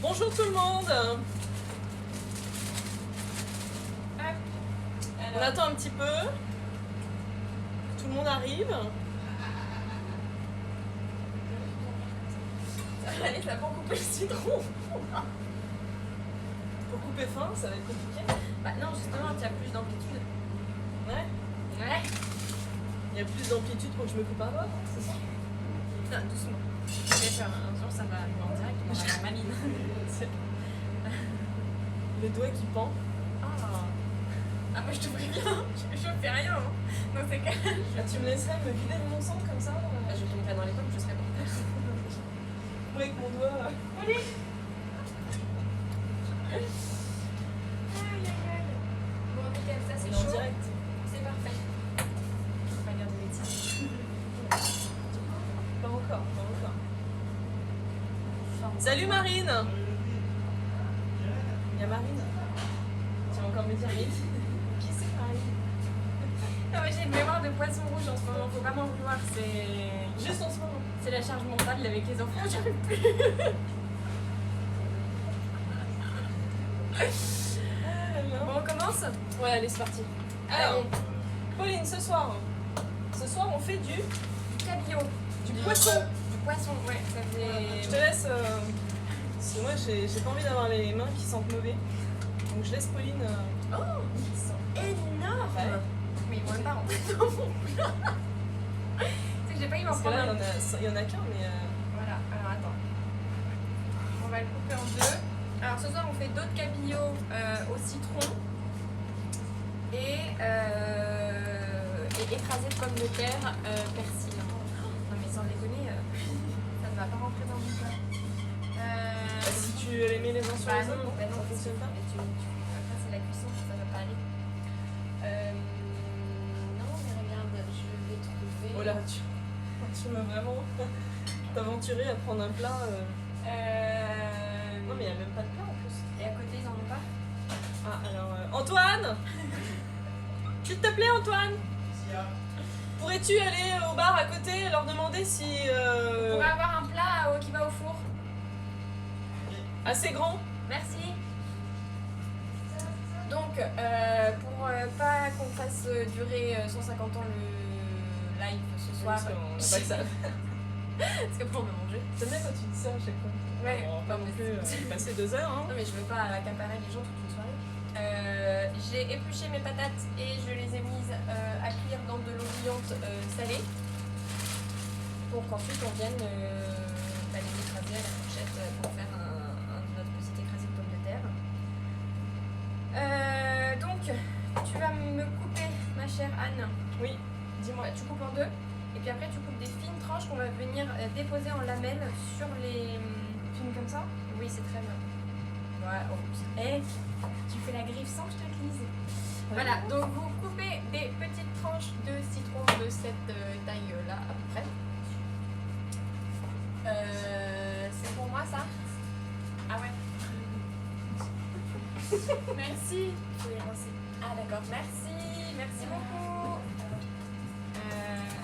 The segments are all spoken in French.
Bonjour tout le monde. On attend un petit peu. Que tout le monde arrive. Allez, ça va couper le citron. Pour couper fin, ça va être compliqué. Bah non, justement, tu as plus d'amplitude. Ouais. Ouais. Il y a plus d'amplitude pour que je me coupe un doigt, c'est ça? Non, doucement. Je vais faire un jour, ça va arriver en direct, on va avoir ma mine. Le doigt qui pend. Ah, moi je te préviens, je fais rien. Hein. Donc c'est calme. Ah, tu me laisserais me vider de mon sang comme ça Je tomberai dans les pommes, je serai pas. Oui, avec mon doigt. Allez. Aïe aïe aïe. Bon, nickel, ça c'est On est en chaud. direct. C'est parfait. Je vais pas dire de bêtises. Pas encore, pas encore. Salut Marine. Il y a Marine. Tu vas encore me dire oui. Qui c'est Marine? Non mais j'ai une mémoire de poisson rouge en ce moment, faut pas m'en vouloir, c'est... Juste en ce moment. C'est la charge mentale avec les enfants, j'arrive plus. Bon, on commence? Ouais, allez, c'est parti. Alors, Allez. Pauline, ce soir, on fait du Cabillaud. Du poisson. Du poisson, ouais, ça Je te fait... laisse. Parce que moi, j'ai pas envie d'avoir les mains qui sentent mauvais. Donc, je laisse Pauline. Oh, ils sont énormes. Ouais. Mais ils vont même pas rentrer dans mon plat. C'est que j'ai pas eu m'en Parce que là, prendre un. il y en a qu'un, mais. Voilà, alors attends. On va le couper en deux. Alors ce soir, on fait d'autres cabillaud au citron et écrasé de pommes de terre, persil. Non mais sans déconner, ça ne va pas rentrer dans mon plat. Si tu les mets les uns sur Bah les autres, non, bah non, ça fonctionne pas. Après c'est la cuisson, ça va pas aller. Non mais regarde, je vais trouver... Oh là, tu m'as vraiment t'aventurer à prendre un plat. Non, mais il n'y a même pas de plat en plus. Et à côté, ils en ont pas? Ah, alors. Antoine. S'il te plaît, Antoine, pourrais-tu aller au bar à côté et leur demander si. On pourrait avoir un plat qui va au four. Assez grand? Merci. Donc, pour pas qu'on fasse durer 150 ans le live ce soir, Parce qu'on n'a pas que ça. parce qu'après on va manger. T'aimes bien quand tu dis ça à chaque fois? Ouais, Bon, pas non plus passer 2 heures. Hein. Non mais je veux pas accaparer les gens toute une soirée. J'ai épluché mes patates et je les ai mises à cuire dans de l'eau bouillante salée pour qu'ensuite on vienne les écraser à la fourchette pour faire notre petit écrasé de pommes de terre. Donc tu vas me couper, ma chère Anne. Oui, dis-moi. Tu coupes en deux et puis après tu coupes des fines tranches qu'on va venir déposer en lamelles sur les... Filme comme ça? Oui, c'est très bien. Ouais, oh, hey, tu fais la griffe sans que je te le dise. Voilà, donc vous coupez des petites tranches de citron de cette taille-là à peu près. C'est pour moi ça? Ah ouais. Merci. Je vais rincer. Ah d'accord, merci. Merci beaucoup.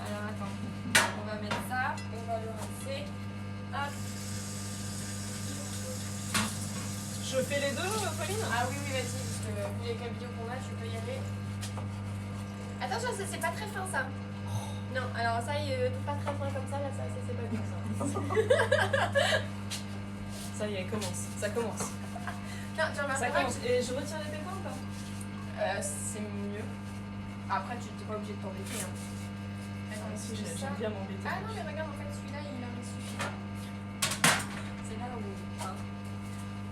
Alors attends, on va mettre ça, on va le rincer. Hop. Je fais les deux, Pauline? Ah oui, vas-y, parce que vu les cabillots qu'on a, tu peux y aller. Attention, c'est pas très fin ça. Non, alors ça, pas très fin comme ça, là, ça c'est pas bien ça. Ça y est, commence. Ça commence. Non, tu remarques Ça pas commence. Et je retire les pépins ou pas? c'est mieux. Après, tu n'es pas obligé de t'embêter. Hein. Ah, si, j'aime bien m'embêter. Ah non, mais regarde, en fait, celui-là, il en suffit. C'est là où... Hein.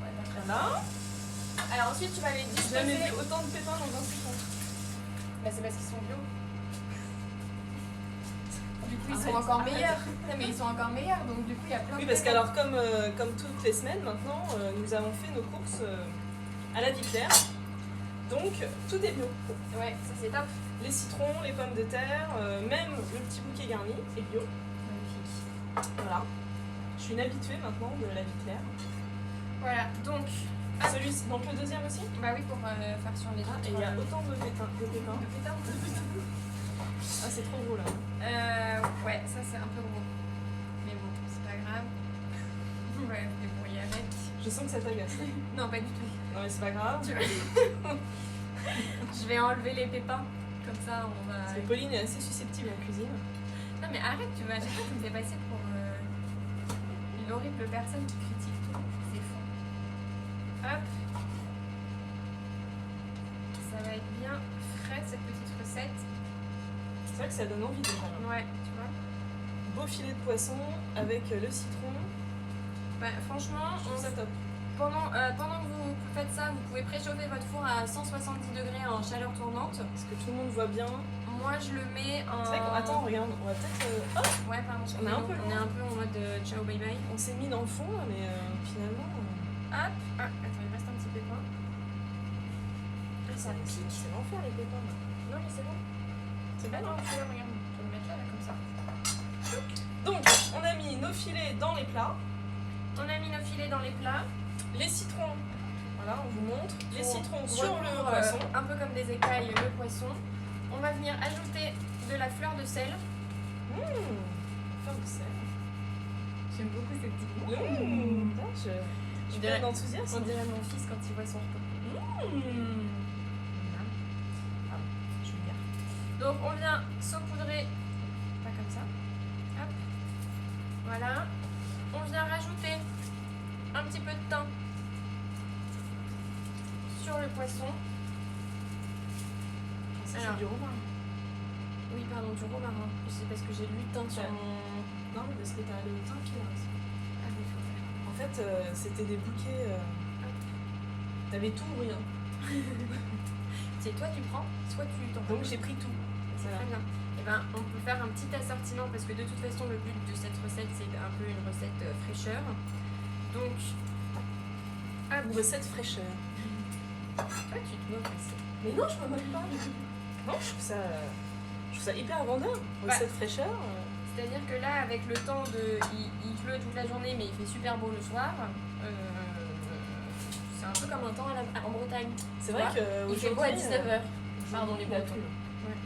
Ouais, pas très bien. Là, Alors ensuite, tu vas les j'ai jamais disposer. vu autant de pépins dans un citron. Bah, c'est parce qu'ils sont bio. Du coup, ils Arrête, sont encore arrête. meilleurs. Non, mais ils sont encore meilleurs, donc du coup, il y a plein de... Oui, parce pépins. qu'alors, comme toutes les semaines maintenant, nous avons fait nos courses à la vie claire. Donc, tout est bio. Ouais, ça c'est top. Les citrons, les pommes de terre, même le petit bouquet garni est bio. Magnifique. Voilà. Je suis une habituée maintenant de la vie claire. Voilà, donc... Celui-ci, donc le deuxième aussi? Bah oui, pour faire sur les autres. Et il y a autant de pépins. de pépins. Ah, c'est trop gros là. Ouais, ça c'est un peu gros. Mais bon, c'est pas grave. On va se débrouiller avec. Je Je sens que ça t'agace. Non, pas du tout. Non mais c'est pas grave. Je vais enlever les pépins. Comme ça, on va... Parce que Pauline est assez susceptible en cuisine. Non mais arrête, tu vois, à chaque fois tu me fais passer pour une horrible personne qui critique tout. C'est faux. Hop. Ça va être bien frais cette petite recette. C'est vrai que ça donne envie déjà. Ouais, tu vois. Beau filet de poisson avec le citron. Bah, franchement, Je trouve ça top. pendant que vous faites ça, vous pouvez préchauffer votre four à 170 degrés en chaleur tournante. Parce que tout le monde voit bien. Moi je le mets en... C'est vrai attends, regarde, on va peut-être... Oh, Ouais, pardon, On est un peu on est un peu en mode ciao bye bye. on s'est mis dans le fond là, mais finalement... Hop. Ah, attends, il reste un petit pépin. Ça pique. C'est l'enfer les pépins. Là. Non mais c'est bon. C'est Ah bon. non, tu vois, regarde, on peut le mettre là, comme ça. Donc, on a mis nos filets dans les plats. On a mis nos filets dans les plats. Les citrons, voilà, on vous montre. Les On citrons sur le recouvre, poisson. un peu comme des écailles, le poisson. On va venir ajouter de la fleur de sel. Fleur de sel. J'aime beaucoup ces petits mots. Je suis pleine d'enthousiasme. On dirait mon fils quand il voit son repas. Ah, je vais dire. Donc on vient saupoudrer, pas comme ça. Hop. Voilà. On vient rajouter un petit peu de thym sur le poisson. Ça, Alors. c'est du romarin. Oui, pardon, du romarin. C'est parce que j'ai lu thym sur Ouais. mon... Non, mais parce que t'as le thym qui est là aussi. Ah oui, faut faire. En fait, c'était des bouquets. T'avais tout ou rien. C'est toi qui prends, soit tu t'en Donc j'ai pris tout. C'est très bien. Et ben, on peut faire un petit assortiment parce que de toute façon, le but de cette recette, c'est un peu une recette fraîcheur. Donc, Une recette fraîcheur. toi, tu te moques aussi. Mais non, je me moque pas. Non, je trouve ça hyper vendeur. Recette fraîcheur. C'est-à-dire que là, avec le temps de... Il pleut toute la journée, mais il fait super beau le soir. C'est un peu comme un temps en Bretagne. C'est vrai que Il fait beau à 19h. Pardon, les Bretons. Bretons. Ouais.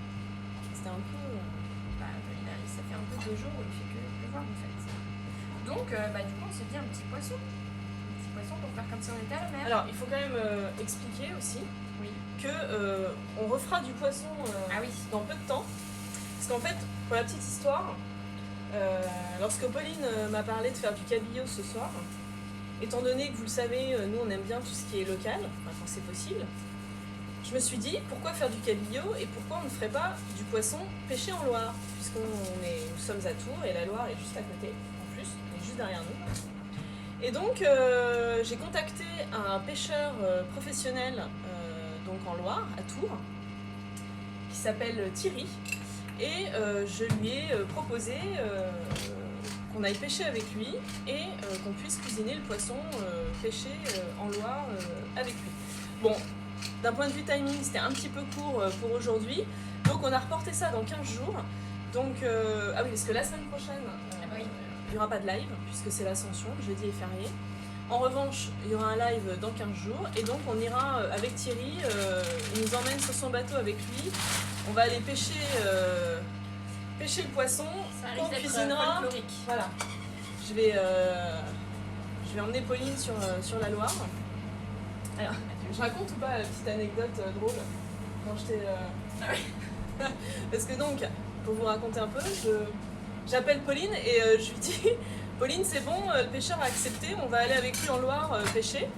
C'était un peu. Ça fait un peu 2 jours où il fait que pleuvoir en fait. Donc, du coup, on s'est dit un petit poisson. Un petit poisson pour faire comme si on était à la mer. Alors, il faut quand même expliquer aussi Oui. que on refera du poisson Ah oui. dans peu de temps. Parce qu'en fait, pour la petite histoire, lorsque Pauline m'a parlé de faire du cabillaud ce soir, étant donné que vous le savez, nous on aime bien tout ce qui est local, enfin, quand c'est possible, je me suis dit pourquoi faire du cabillaud et pourquoi on ne ferait pas du poisson pêché en Loire, nous sommes à Tours et la Loire est juste à côté, en plus, elle est juste derrière nous. Et donc j'ai contacté un pêcheur professionnel donc en Loire, à Tours, qui s'appelle Thierry, et je lui ai proposé qu'on aille pêcher avec lui et qu'on puisse cuisiner le poisson pêché en Loire avec lui. Bon, d'un point de vue timing, c'était un petit peu court pour aujourd'hui, donc on a reporté ça dans 15 jours. Donc, ah oui, parce que la semaine prochaine, Oui. il n'y aura pas de live, puisque c'est l'Ascension, jeudi est férié. En revanche, il y aura un live dans 15 jours, et donc on ira avec Thierry, il nous emmène sur son bateau avec lui, on va aller pêcher le poisson, Ça qu'on risque d'être cuisinera. folklorique. Voilà. Je vais emmener Pauline sur la Loire. Alors, je raconte ou pas la petite anecdote drôle quand j'étais... Parce que donc, pour vous raconter un peu, j'appelle Pauline et je lui dis Pauline, c'est bon, le pêcheur a accepté, on va aller avec lui en Loire pêcher.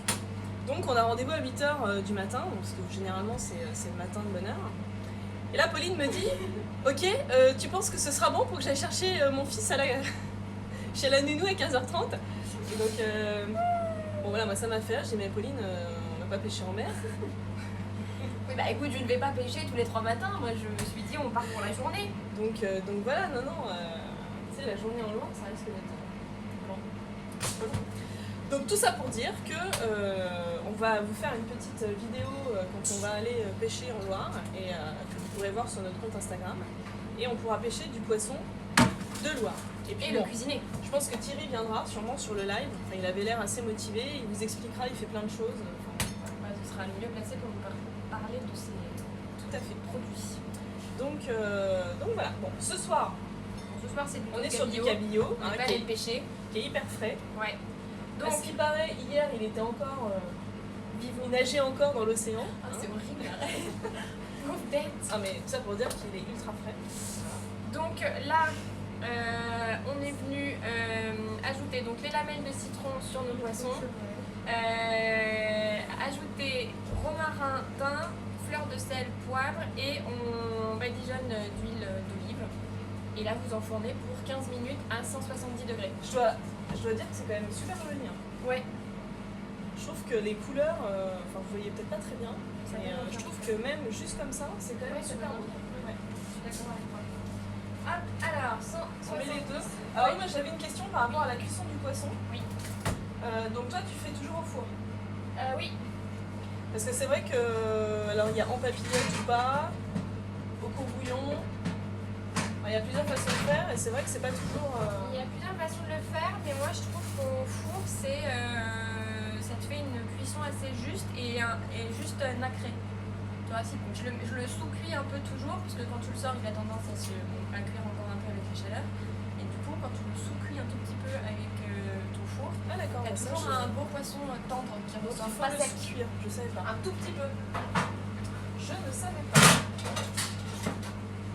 Donc on a rendez-vous à 8h du matin, parce que généralement c'est le matin de bonne heure. Et là Pauline me dit ok, tu penses que ce sera bon pour que j'aille chercher mon fils chez la nounou à 15h30. Et donc, bon voilà, moi ça m'a fait rire, j'ai dit mais Pauline, on va pas pêcher en mer. Oui, bah écoute, je ne vais pas pêcher tous les 3 matins. Moi, je me suis dit, on part pour la journée. Donc voilà, non, tu sais, la journée en Loire, ça risque d'être long. Donc tout ça pour dire que on va vous faire une petite vidéo quand on va aller pêcher en Loire et que vous pourrez voir sur notre compte Instagram. Et on pourra pêcher du poisson de Loire. Et puis Et le cuisiner. je pense que Thierry viendra sûrement sur le live. Enfin, il avait l'air assez motivé, il vous expliquera, il fait plein de choses. Bah, ce sera le mieux placé pour vous parler de ces Tout à fait. produits. Donc voilà. Bon, ce soir, Ce soir, c'est on est sur du cabillaud, On hein, va qui aller le pêcher. est hyper frais. Ouais. Donc, à ce qui paraît, hier, il était encore... vivons. il nageait encore dans l'océan. Ah, c'est horrible, arrête. Pauvre bête. Ah mais tout ça pour dire qu'il est ultra frais. Donc là, on est venu ajouter donc les lamelles de citron sur nos poissons, ajouter romarin, thym, fleur de sel, poivre et on badigeonne d'huile d'olive. Et là, vous enfournez pour 15 minutes à 170 degrés. Je dois dire que c'est quand même super joli. Hein. Ouais. Je trouve que les couleurs, enfin vous voyez peut-être pas très bien, Ça mais va bien. je trouve que même juste comme ça, c'est quand même Ouais, super c'est beau. bien. Ouais. Je suis d'accord avec toi. Hop, alors, On met les deux. Ouais. Alors oui, moi j'avais une question par rapport à la cuisson du poisson. Oui. Donc toi tu fais toujours au four. Oui. Parce que c'est vrai que, alors il y a en papillote ou pas, au courbouillon, il y a plusieurs façons de faire et c'est vrai que c'est pas toujours... Il y a plusieurs façons de le faire, mais moi je trouve qu'au four, ça te fait une cuisson assez juste et juste nacrée. Tu vois, si je le sous-cuis un peu toujours, parce que quand tu le sors, il a tendance à cuire encore un peu avec la chaleur. Et du coup, quand tu le sous-cuis un tout petit peu avec ton four, Ah d'accord, t'as ça, toujours un beau poisson tendre qui Donc, ressort il faut pas le sec. cuire, je savais pas. Un tout petit peu. Je ne savais pas.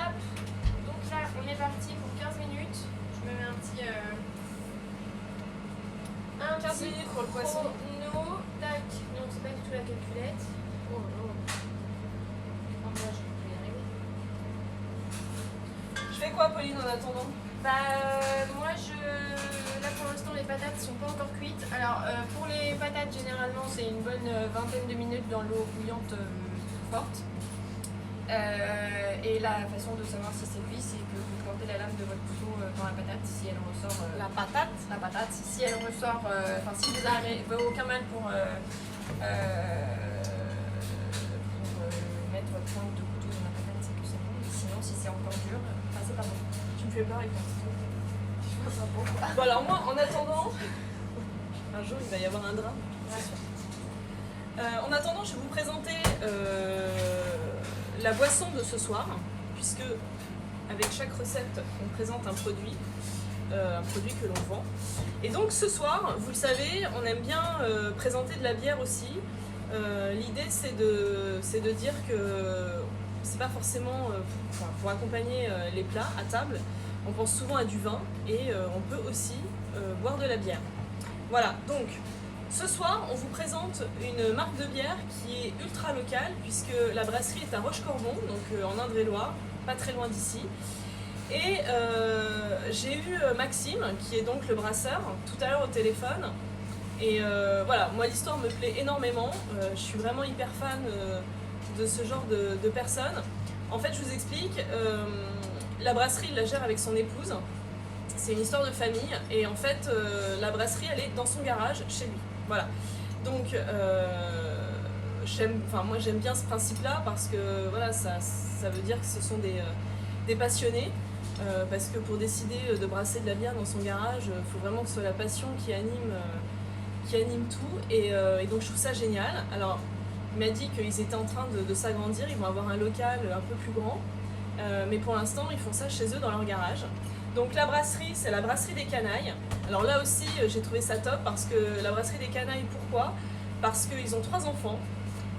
Hop. Donc là, on est parti pour 15 minutes. Je me mets un petit... 15 minutes pour le poisson. chrono. Tac. Non, c'est pas du tout la calculette. Oh, oh. Oh, moi, je vais y arriver. Je fais quoi Pauline en attendant? Moi, là pour l'instant, les patates sont pas encore cuites. Alors, pour les patates, généralement, c'est une bonne vingtaine de minutes dans l'eau bouillante forte. Et la façon de savoir si c'est cuit, c'est que vous plantez la lame de votre couteau dans la patate. Si elle ressort. La patate. La patate, si elle ressort. Enfin, si vous n'avez aucun mal pour mettre votre pointe de couteau dans la patate, c'est que c'est bon. Sinon, si c'est encore dur, c'est pas bon. Tu me fais peur avec ton couteau. Bon alors moi en attendant, un jour il va y avoir un drame, c'est sûr. En attendant, je vais vous présenter la boisson de ce soir, puisque avec chaque recette on présente un produit que l'on vend. Et donc ce soir, vous le savez, on aime bien présenter de la bière aussi. L'idée c'est de dire que c'est pas forcément pour accompagner les plats à table. On pense souvent à du vin et on peut aussi boire de la bière. Voilà, donc ce soir on vous présente une marque de bière qui est ultra locale puisque la brasserie est à Rochecorbon, donc en Indre-et-Loire, pas très loin d'ici. Et j'ai eu Maxime, qui est donc le brasseur, tout à l'heure au téléphone. Et voilà, moi l'histoire me plaît énormément, je suis vraiment hyper fan de ce genre de personnes. En fait, je vous explique, la brasserie, il la gère avec son épouse. C'est une histoire de famille. Et en fait, la brasserie, elle est dans son garage, chez lui. Voilà. Donc, moi, j'aime bien ce principe-là parce que voilà, ça veut dire que ce sont des passionnés. Parce que pour décider de brasser de la bière dans son garage, il faut vraiment que ce soit la passion qui anime tout. Et donc, je trouve ça génial. Alors, il m'a dit qu'ils étaient en train de s'agrandir, ils vont avoir un local un peu plus grand. Mais pour l'instant, ils font ça chez eux dans leur garage. Donc la brasserie, c'est la brasserie des Canailles. Alors là aussi, j'ai trouvé ça top parce que la brasserie des Canailles, pourquoi? Parce qu'ils ont 3 enfants.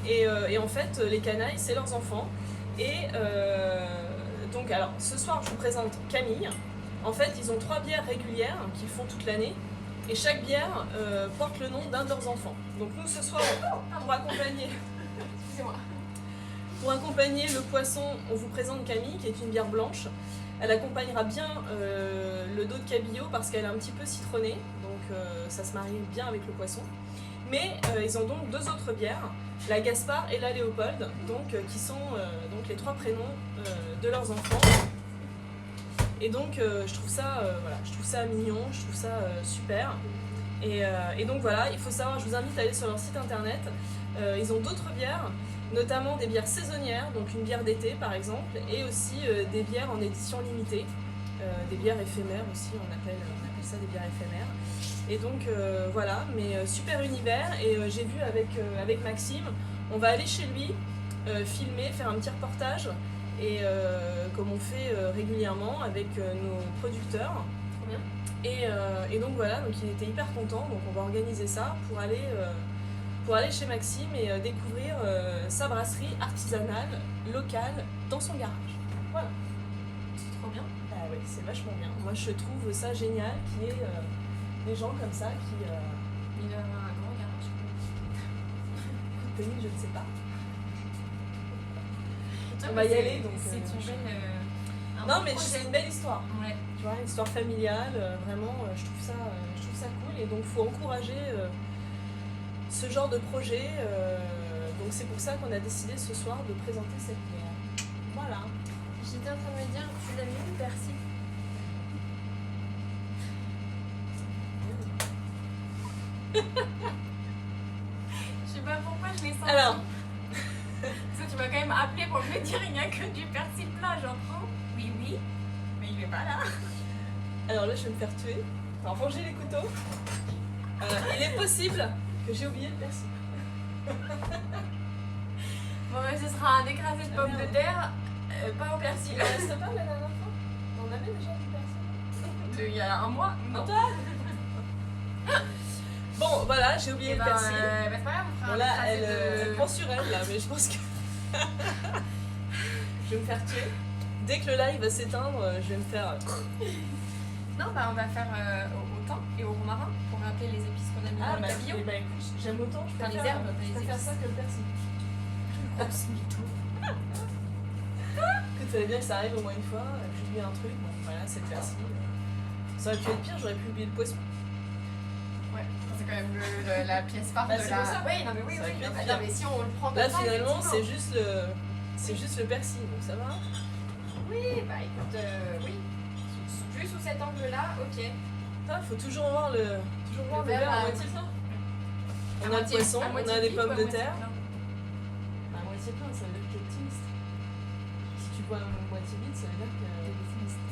Et en fait, les Canailles, c'est leurs enfants. Et donc, alors, ce soir, je vous présente Camille. En fait, ils ont 3 bières régulières qu'ils font toute l'année. Et chaque bière porte le nom d'un de leurs enfants. Donc nous, ce soir, pour accompagner... Excusez-moi. Pour accompagner le poisson, on vous présente Camille, qui est une bière blanche. Elle accompagnera bien le dos de cabillaud parce qu'elle est un petit peu citronnée, donc ça se marie bien avec le poisson. Mais ils ont donc 2 autres bières, la Gaspard et la Léopold, donc, qui sont donc les 3 prénoms de leurs enfants. Et donc je trouve ça mignon, je trouve ça super. Et donc voilà, il faut savoir, je vous invite à aller sur leur site internet. Ils ont d'autres bières, notamment des bières saisonnières, donc une bière d'été par exemple, et aussi des bières en édition limitée, des bières éphémères aussi, on appelle ça des bières éphémères. Et donc voilà, mais super univers, et j'ai vu avec Maxime, on va aller chez lui, filmer, faire un petit reportage, et comme on fait régulièrement avec nos producteurs. Trop bien. Et donc voilà, donc il était hyper content, donc on va organiser ça pour aller chez Maxime et découvrir sa brasserie artisanale, locale, dans son garage. Voilà. C'est trop bien. Ah oui, c'est vachement bien. Moi je trouve ça génial qu'il y ait des gens comme ça qui... Il doit avoir un grand garage. Pauline, je ne sais pas. Putain, On va y mais aller, donc, C'est une belle. Un Non beau mais projet. c'est une belle histoire. Ouais. Tu vois, une histoire familiale, vraiment, je trouve ça cool. Et donc faut encourager ce genre de projet. Donc c'est pour ça qu'on a décidé ce soir de présenter cette bière. Voilà. J'étais en train de me dire, tu l'as mis le persil? Je sais pas pourquoi je l'ai senti. Alors, Parce que tu m'as quand même appelé pour me dire il n'y a que du persil plat, j'en prends. Oui, oui, mais il est pas là. alors là je vais me faire tuer. Alors ranger les couteaux. Il est possible que j'ai oublié le persil. Bon, mais ce sera un écrasé de pommes merde. de terre, pas au persil. Il en reste pas la dernière fois? On avait déjà du persil. Il y a un mois? Non. Bon voilà, j'ai oublié Et le ben, persil. c'est pas grave, on fera Bon un là, écrasé elle prend sur elle là, mais je pense que je vais me faire tuer. Dès que le live va s'éteindre, je vais me faire. Non, bah on va faire au thym et au romarin pour rappeler les épices qu'on a mis dans le cabillaud. bah écoute, j'aime autant, je Enfin, préfère, les herbes, pas les je préfère épices. ça que le persil. Grosse mytho. Que tu savais bien que ça arrive au moins une fois, j'oublie un truc, bon voilà, c'est le persil. Ça aurait pu être pire, j'aurais pu oublier le poisson. Ouais, c'est quand même la pièce phare Bah, de c'est la. pour ça. Oui, non mais oui, Ça aurait oui. pu être Non, pire. mais si on le prend comme Là ça, finalement, effectivement. c'est juste le persil, donc ça va. Oui, bah écoute, oui. Vu sous cet angle-là, ok. Putain, faut toujours voir le verre à moitié plein. On a le poisson, on a des pommes de terre. À moitié plein, ça veut dire que tu es optimiste. Si tu vois à moitié vide, ça veut dire que tu es pessimiste.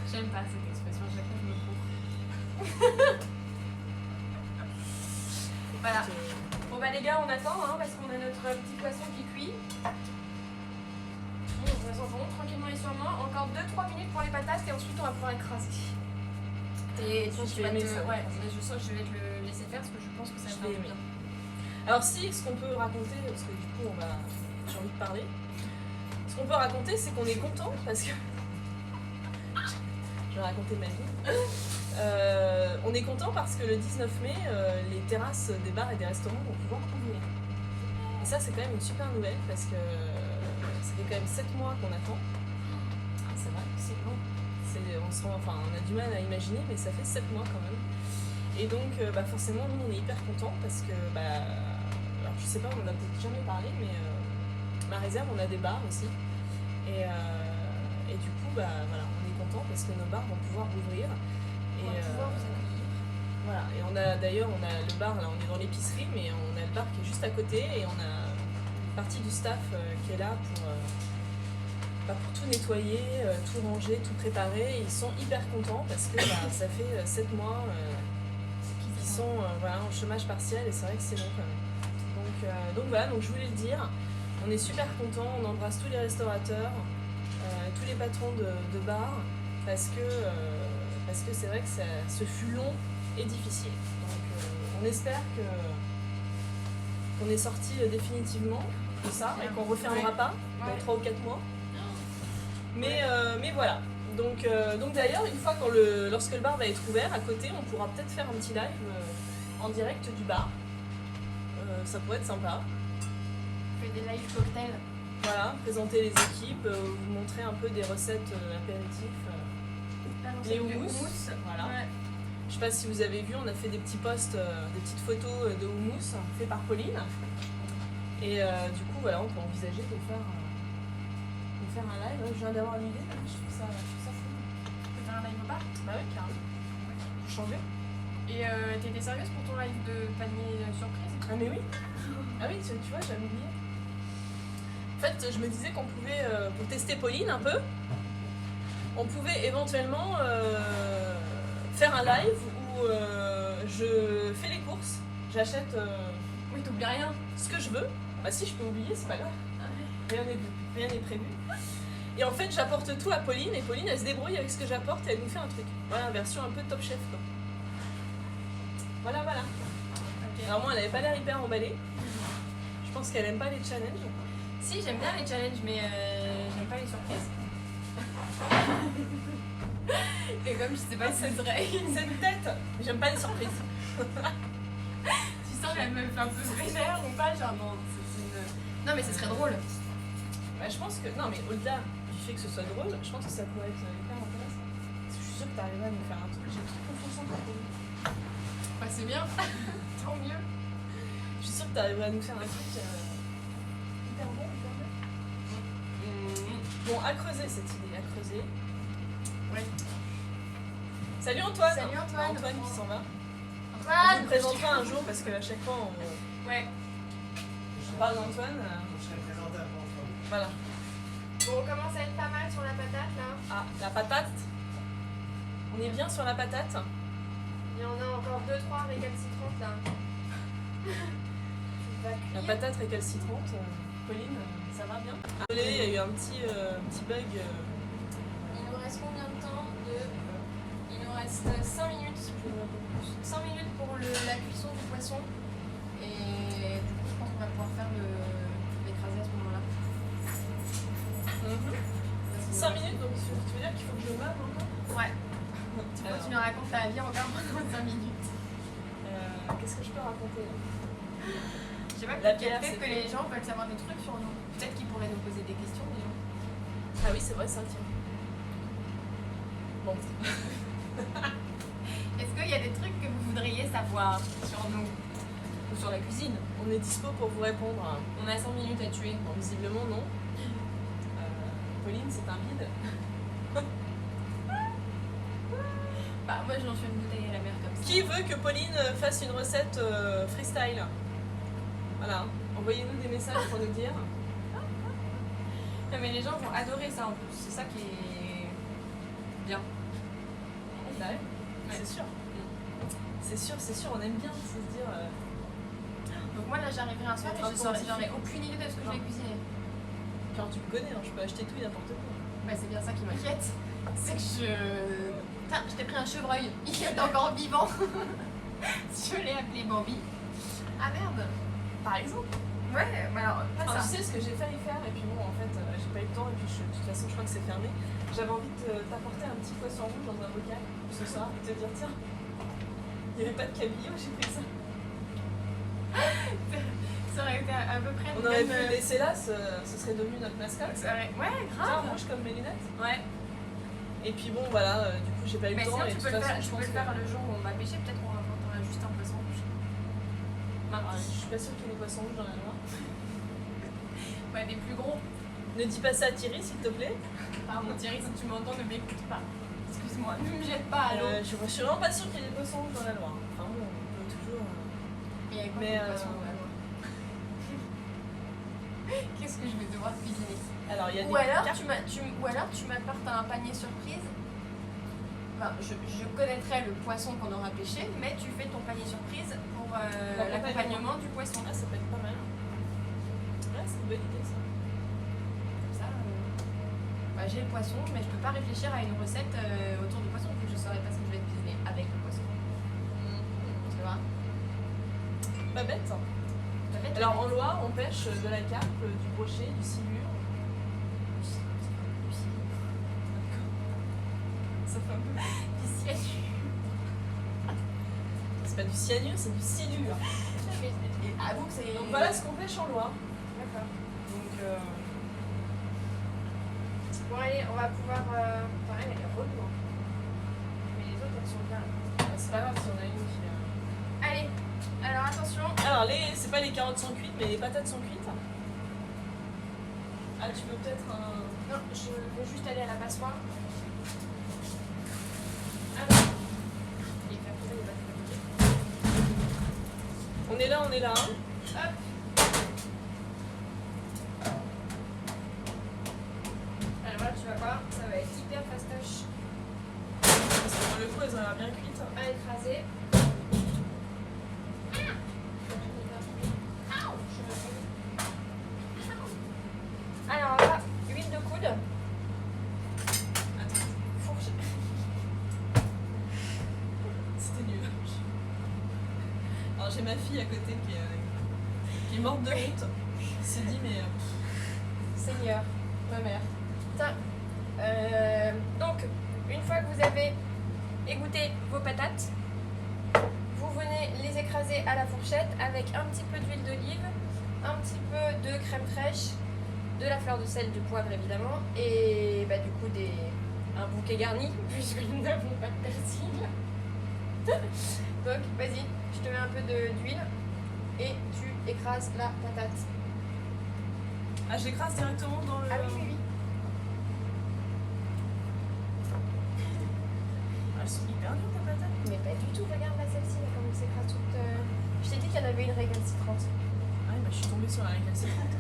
J'aime pas cette expression, à chaque fois je me cours. Voilà. Bon bah les gars, on attend hein, parce qu'on a notre petit poisson qui cuit. Bon, on monte tranquillement et sûrement. Encore 2-3 minutes pour les patates et ensuite on va pouvoir écraser. Et Je tu vais vas aimer te... ça. Ouais, mais je sens que je vais te le laisser faire parce que je pense que ça Je va vais être aimer. bien. Alors si, ce qu'on peut raconter, parce que du coup j'ai envie de parler, ce qu'on peut raconter c'est qu'on est content parce que... Je vais raconter ma vie. On est content parce que le 19 mai, les terrasses des bars et des restaurants vont pouvoir ouvrir. Et ça c'est quand même une super nouvelle parce que ça fait quand même 7 mois qu'on attend. C'est vrai, c'est long. On a du mal à imaginer, mais ça fait 7 mois quand même. Et donc forcément nous on est hyper contents parce que alors je sais pas, on en a peut-être jamais parlé, mais ma réserve on a des bars aussi. Et du coup voilà, on est content parce que nos bars vont pouvoir rouvrir. On va pouvoir vous accueillir. Voilà, et on a le bar, là on est dans l'épicerie, mais on a le bar qui est juste à côté et on a une partie du staff qui est là pour tout nettoyer, tout ranger, tout préparer. Ils sont hyper contents parce que ça fait 7 mois qu'ils sont en chômage partiel et c'est vrai que c'est long quand même. Donc voilà, donc je voulais le dire, on est super contents, on embrasse tous les restaurateurs, tous les patrons de bars parce que c'est vrai que ce fut long et difficile. Donc on espère qu'on est sorti définitivement de ça et qu'on ne refermera pas dans 3 ou 4 mois. Mais voilà. Donc d'ailleurs, une fois lorsque le bar va être ouvert, à côté, on pourra peut-être faire un petit live en direct du bar. Ça pourrait être sympa. On fait des live cocktails. Voilà, présenter les équipes, vous montrer un peu des recettes apéritifs. Les houmous, voilà. Ouais. Je sais pas si vous avez vu, on a fait des petits posts, des petites photos de houmous fait par Pauline. Et du coup, voilà, on peut envisager de faire un live. Je viens d'avoir l'idée, je trouve ça fou. Tu peux faire un live au bar? Bah oui, carrément. Pour changer. Et t'étais sérieuse pour ton live de panier surprise? Ah mais oui. Ah oui, tu vois, j'avais oublié. En fait, je me disais qu'on pouvait, pour tester Pauline un peu, on pouvait éventuellement faire un live où je fais les courses, j'achète Oui, t'oublies rien. ce que je veux. Bah si, je peux oublier, c'est pas grave. Rien n'est prévu. Et en fait, j'apporte tout à Pauline et Pauline, elle se débrouille avec ce que j'apporte et elle nous fait un truc. Voilà, version un peu Top Chef, quoi. Voilà, voilà. Ok. Alors moi, elle avait pas l'air hyper emballée. Je pense qu'elle aime pas les challenges. Si, j'aime bien les challenges, mais j'aime pas les surprises. Et comme je sais pas si ce serait une... Cette tête, j'aime pas les surprises. Tu sens la meuf un peu vénère ou pas? Genre non, c'est une... Non mais ce serait drôle. Bah, je pense que. Non, mais au-delà du fait que ce soit drôle, je pense que ça pourrait être hyper intéressant. Parce que je suis sûre que t'arriverais à nous faire un truc. J'ai toute confiance en toi. Pauline. Bah c'est bien. Tant mieux. Je suis sûre que t'arriverais à nous faire un truc hyper bon, hyper bien. Bon, à creuser cette idée, à creuser. Ouais. Salut Antoine. Salut Antoine. Antoine qui s'en va. On Antoine. vous présentera un jour parce qu'à chaque fois Ouais. on parle d'Antoine. Je serai présenté avant Antoine. Voilà. Bon, on commence à être pas mal sur la patate là. Ah, la patate. On est bien sur la patate. Il y en a encore 2-3 récalcitrantes là. La patate récalcitrante. Pauline, ça va bien? Désolé, il y a eu un petit bug. Il nous reste combien de temps Il nous reste 5 minutes. 5 minutes pour la cuisson du poisson. Et du coup, je pense qu'on va pouvoir faire l'écraser à ce moment-là. 5 minutes, donc tu veux dire qu'il faut que je meuble encore? Ouais. Tu nous racontes ta vie encore pendant 5 minutes. Qu'est-ce que je peux raconter là? Je sais pas, La pierre, peut-être c'est que les gens veulent savoir des trucs sur nous. Peut-être qu'ils pourraient nous poser des questions, les gens. Ah oui, c'est vrai, ça tient. Bon. Est-ce qu'il y a des trucs que vous voudriez savoir sur nous ou sur la cuisine? On est dispo pour vous répondre. On a 5 minutes à tuer. Bon, visiblement, non. Pauline, c'est un bide. Bah, moi, j'en fais une bouteille à la mer comme ça. Qui veut que Pauline fasse une recette freestyle? Voilà. Envoyez-nous des messages pour nous dire. Non, mais les gens vont adorer ça en plus. C'est ça qui est bien. Bah ouais, c'est sûr. C'est sûr, on aime bien se dire. Donc, moi, là, j'arriverai un soir et j'aurai aucune idée de ce que je vais cuisiner. Genre, tu me connais, hein, je peux acheter tout et n'importe quoi. Bah, c'est bien ça qui m'inquiète. C'est que Putain, je t'ai pris un chevreuil. Il est encore vivant. Je l'ai appelé Bambi. Ah merde. Par exemple. Ouais, mais alors, pas Alors, ça. tu sais ce que j'ai failli faire, et puis bon, en fait, j'ai pas eu le temps, et puis de toute façon, je crois que c'est fermé. J'avais envie de t'apporter un petit poisson rouge dans un bocal ce soir, et te dire, tiens, il n'y avait pas de cabillaud, j'ai pris ça. Ça aurait été à peu près On aurait pu le laisser là, ce serait devenu notre mascotte. Ouais, Tiens, grave. rouge comme mes lunettes. Ouais. Et puis bon, voilà, du coup, j'ai pas eu Mais le temps, sinon, et de tu toute peux le façon, faire, je tu peux pense le que. faire le jour où on va pêcher. Peut-être qu'on rapportera juste un poisson rouge. Ah, je suis pas sûre qu'il y ait des poissons rouges dans la noix. Ouais, des plus gros. Ne dis pas ça à Thierry, s'il te plaît. Pardon, Thierry, si tu m'entends, ne m'écoute pas. Excuse-moi, ne me jette pas à l'eau. Je suis vraiment pas sûre qu'il y ait des poissons rouges dans la Loire. Enfin bon, on peut toujours. Il y a quoi Mais, comme poisson dans la Loire? Qu'est-ce que je vais devoir cuisiner? Alors, il y a des Ou alors cartes. ou alors tu m'apportes un panier surprise. Enfin, je connaîtrais le poisson qu'on aura pêché, mais tu fais ton panier surprise pour l'accompagnement du poisson. Ah, ça peut être pas mal. Ouais, c'est une bonne idée ça. Comme ça, bah, j'ai le poisson, mais je peux pas réfléchir à une recette autour du poisson, vu que je saurais pas ce que je vais cuisiner avec le poisson. Tu vois? Pas bête. T'as fait Alors en Loire, on pêche de la carpe, du brochet, du silure. Ça fait un peu. du cyanure. C'est pas du cyanure, c'est du silure. Avoue que c'est. Donc voilà ce qu'on pêche en Loire. D'accord. Donc Bon, allez, on va pouvoir. Pareil, elle est relou. Hein. Mais les autres, elles sont bien. c'est pas grave si on a une qui. Allez, alors attention. Alors c'est pas les carottes sont cuites, mais les patates sont cuites. Ah, tu veux peut-être un. Non, je veux juste aller à la passoire. Alors. Il est fait, il va se On est là, on est là. Hop. Alors là, tu vas voir, ça va être hyper fastoche Parce que pour le coup, elles ont l'air bien cuites. à écraser. Alors là, huile de coude. j'ai ma fille à côté qui est morte de honte. Elle s'est dit, mais. Seigneur, ma mère. Tiens. Donc, une fois que vous avez égoutter vos patates. Vous venez les écraser à la fourchette avec un petit peu d'huile d'olive, un petit peu de crème fraîche, de la fleur de sel, du poivre évidemment, et bah, du coup un bouquet garni, puisque nous n'avons pas de persil. Donc vas-y, je te mets un peu d'huile et tu écrases la patate. Ah, j'écrase directement dans le... Ah oui, oui, oui. Elles sont hyper dures tes patates. Mais pas du tout, regarde là celle-ci, là, comme elle s'écrase toute... Je t'ai dit qu'il y en avait une récalcitrante. Ah oui, bah, je suis tombée sur la récalcitrante.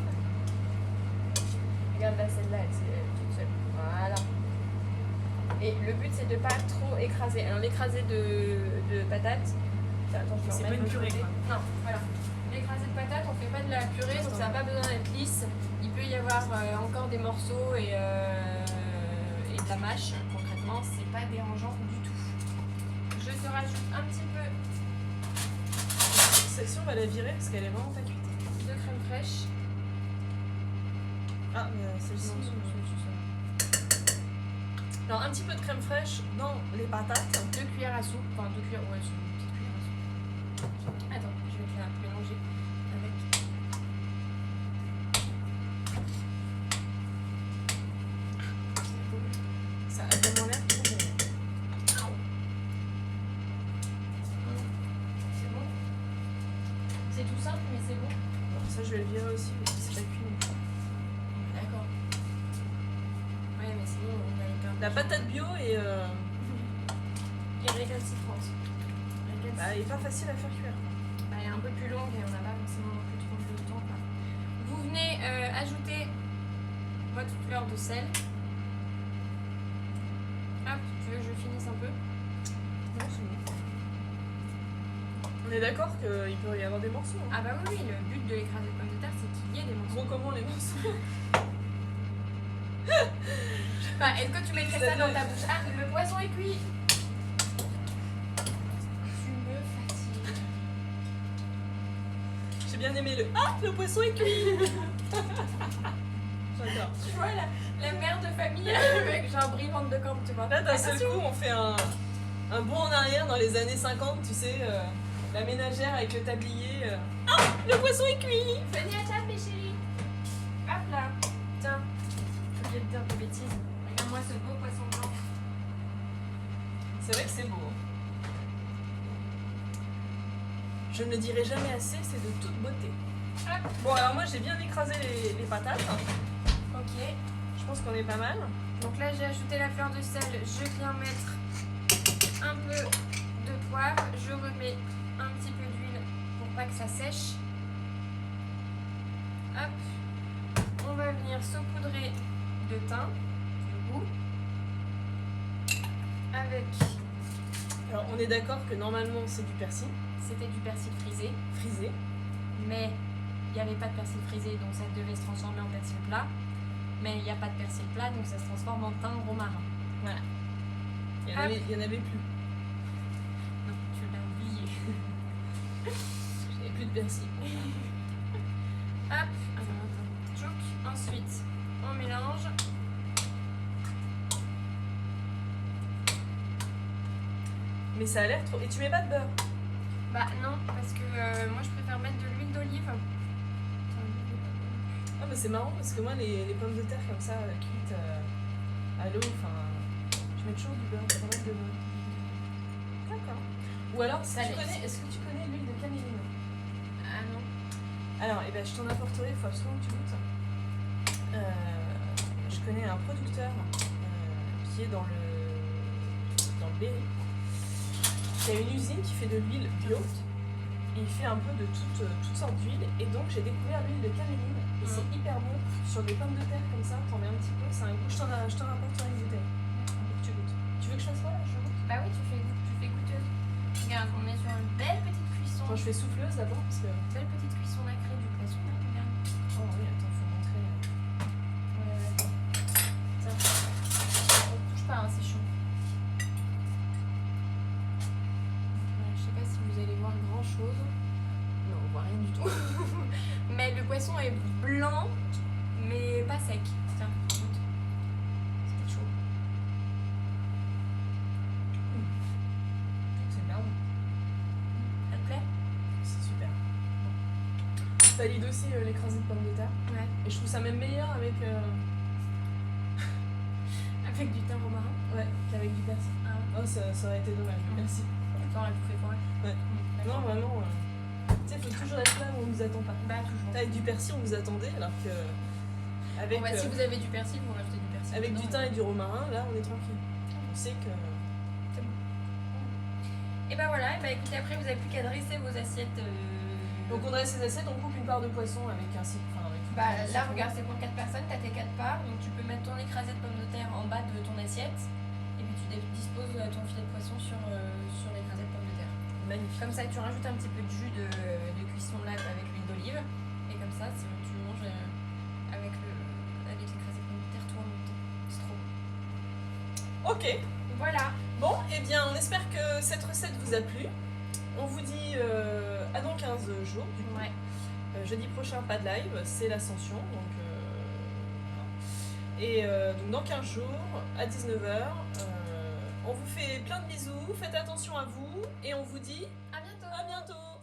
Regarde là, celle-là, elle est toute seule. Voilà. Et le but, c'est de pas trop écraser. Alors l'écrasé de patates... Attends, je vais C'est en pas mettre une de purée, côté. quoi. Non, voilà. L'écrasé de patates, on fait pas de la purée, donc ça n'a pas besoin d'être lisse. Il peut y avoir encore des morceaux et de la mâche. Concrètement, c'est pas dérangeant du tout. Je te rajoute un petit peu Celle-ci, on va la virer parce qu'elle est vraiment pas cuite. de crème fraîche. Ah, mais celle-ci. Non, Alors, un petit peu de crème fraîche dans les patates. 2 cuillères à soupe, enfin 2 cuillères, ouais, c'est une petite cuillère à soupe. Attends, je vais te la mélanger avec. Ça a vraiment l'air trop bon. C'est bon. C'est tout simple, mais c'est bon. Bon, ça, je vais le virer aussi parce que c'est pas cuit non plus. D'accord. Ouais, mais sinon, on va y perdre. La patate bio et récalcitrante. bah, elle est pas facile à faire cuire. Elle est un peu plus longue et on n'a pas forcément non plus trop de temps, quoi. Vous venez ajouter votre fleur de sel. Hop, tu veux que je finisse un peu? Non, c'est bon. On est d'accord qu'il peut y avoir des morceaux. Hein. Ah bah oui, le but de l'écrasé de pommes de terre, c'est qu'il y ait des morceaux. Bon, comment les morceaux? Bah, est-ce que tu mettrais ça dans ta bouche? Ah, le poisson est cuit. Tu me fatigues. J'ai bien aimé le. Ah, le poisson est cuit. J'adore. Tu vois la mère de famille avec genre brivante de camp, tu vois. Là, d'un seul Attention. coup, on fait un bond en arrière dans les années 50, tu sais, la ménagère avec le tablier. Ah, le poisson est cuit. Venez à table, mes chéris. Hop là. Tiens, je vais te dire des bêtises. Regarde-moi ce beau poisson blanc. C'est vrai que c'est beau. Je ne le dirai jamais assez, c'est de toute beauté. Hop. Bon, alors moi, j'ai bien écrasé les patates. Ok. Je pense qu'on est pas mal. Donc là, j'ai ajouté la fleur de sel. Je viens mettre un peu de poivre. Je remets un petit peu d'huile pour pas que ça sèche. Hop. On va venir saupoudrer de thym, du goût. Avec, Alors, on est d'accord que normalement, c'est du persil c'était du persil frisé, frisé. mais il n'y avait pas de persil frisé, donc ça devait se transformer en persil plat. Mais il n'y a pas de persil plat, donc ça se transforme en thym romarin. Voilà. Il Hop. y en avait plus. Non, tu l'as oublié. J'avais plus de persil. Hop, alors attends, tchouk. Ensuite, on mélange. Mais ça a l'air trop. Et tu mets pas de beurre? Bah non, parce que moi je préfère mettre de l'huile d'olive. Ah, mais c'est marrant parce que moi, les pommes de terre comme ça, cuites à l'eau, enfin. Je mets toujours du beurre, pas mal de beurre. D'accord. Ou alors, si Ça tu laisse. connais, est-ce que tu connais l'huile de caméline? Ah non. Alors, eh ben, je t'en apporterai, il faut absolument que tu goûtes. Je connais un producteur qui est dans le Berry, qui a une usine qui fait de l'huile bio. Et il fait un peu de toutes sortes d'huiles. Et donc, j'ai découvert l'huile de caméline. Et c'est hyper bon sur des pommes de terre comme ça. T'en mets un petit peu. C'est un goût. Je t'en apporterai une bouteille. Pour que tu goûtes. Tu veux que je fasse quoi là? Je goûte. Bah oui, tu fais goûteuse. Regarde, on est sur une belle petite cuisson. Moi, je fais souffleuse d'abord parce que. Belle petite cuisson nacrée du poisson, là, regarde. Oh oui, attends, faut montrer. Ouais, attends. Tiens. On touche pas, hein, c'est chaud. Ouais, je sais pas si vous allez voir grand chose. on voit rien du tout. Mais le poisson est blanc, mais pas sec. Tiens, goûte. C'est peut-être chaud. C'est bien bon. Ça te plaît? C'est super. Je valide aussi l'écrasé de pommes de terre. Ouais. Et je trouve ça même meilleur avec, Avec du thym romarin. ouais, qu'avec du persil. Ah ouais. Oh, ça aurait été dommage. Merci. Quand on l'a bouffé froid. Ouais. Non, vraiment. Tu sais, il faut toujours être là où on nous attend pas. Bah, toujours. Avec du persil, on vous attendait, alors que. Avec, Bon, bah, si vous avez du persil, vous rajoutez du persil. avec dedans. du thym et du romarin, là, on est tranquille. On sait que. Et bah voilà, et bah écoutez, après vous avez plus qu'à dresser vos assiettes. Donc, on dresse ces assiettes, on coupe une part de poisson avec un cycle. Enfin, avec Bah un là, citron. regarde, c'est pour 4 personnes, t'as tes 4 parts, donc tu peux mettre ton écrasé de pommes de terre en bas de ton assiette, et puis tu disposes ton filet de poisson sur l'écrasé de pommes de terre. Magnifique. Comme ça, tu rajoutes un petit peu de jus de cuisson là avec l'huile d'olive, et comme ça, tu manges avec l'écrasé de pommes de terre tout en même temps. C'est trop bon. Ok. Voilà. Bon, eh bien, on espère que cette recette vous a plu. On vous dit à dans 15 jours, du coup. Ouais. Jeudi prochain, pas de live, c'est l'ascension. Donc, voilà. Et donc, dans 15 jours, à 19h, on vous fait plein de bisous. Faites attention à vous et on vous dit À bientôt. à bientôt.